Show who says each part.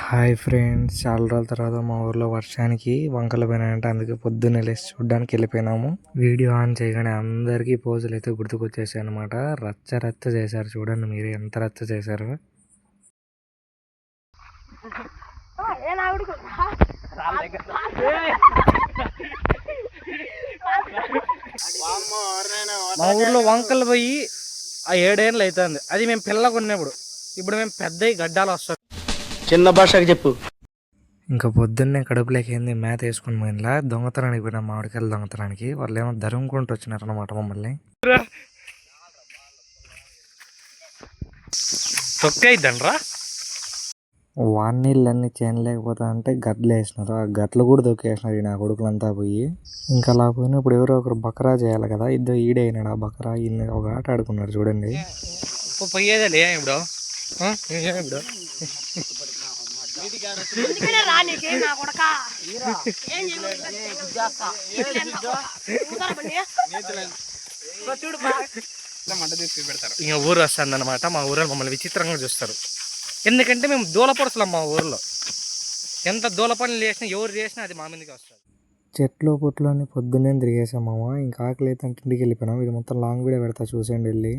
Speaker 1: Hi friends, చాలా రోజుల తర్వాత మా ఊర్లో వర్షానికి వంకలు పోయినాయంటే అందుకే పొద్దున్నే లేచి చూడ్డానికి వెళ్ళిపోయినాము. వీడియో ఆన్ చేయగానే అందరికీ పోజులు అయితే గుర్తుకొచ్చేసాయి అనమాట. రచ్చ రచ్చ చేశారు, చూడండి మీరు ఎంత రచ్చ చేశారు. మా ఊర్లో వంకలు పోయి 7 ఏళ్ళు అవుతుంది. అది మేము పిల్లగా ఉన్నప్పుడు. ఇప్పుడు మేము పెద్ద గడ్డాలు వస్తాం.
Speaker 2: చిన్న భాషకి చెప్పు.
Speaker 1: ఇంకా పొద్దున్నే కడుపులోకి ఏంది మేత వేసుకుని పోయినలా దొంగతనానికి పోయినా, మామిడికాయలు దొంగతనానికి. వాళ్ళు ఏమో ధరుముకుంటూ వచ్చినారనమాట మమ్మల్ని. తొక్కైద్దండ్రా వాన్నీళ్ళన్నీ చేను లేకపోతా అంటే గట్లు వేసినారు. ఆ గట్లు కూడా దొక్కేసినారు ఈ నా కొడుకులంతా పోయి. ఇంకా అలా పోయినప్పుడు ఎవరో ఒకరు బకరా చేయాలి కదా. ఇద్దరు ఈడైనాడు ఆ బకరా. ఈయన ఒక ఆట ఆడుకున్నారు చూడండి. పోయేదే ఇప్పుడు ఇప్పుడు ఇంకా ఊరు వస్తుంది అనమాట. మా ఊరు మమ్మల్ని విచిత్రంగా చూస్తారు. ఎందుకంటే మేము దూలపరుసలం. మా ఊర్లో ఎంత దూల పనులు చేసినా, ఎవరు చేసినా అది మా మీదకి వస్తుంది. చెట్లు పొట్లు అని పొద్దున్నే తిరిగేసాం మామ. ఇంకా ఆకలి అయితే ఇంటికి వెళ్ళిపోయినాం. ఇది మొత్తం లాంగ్ వీడియో పెడతా చూసేయండి వెళ్ళి.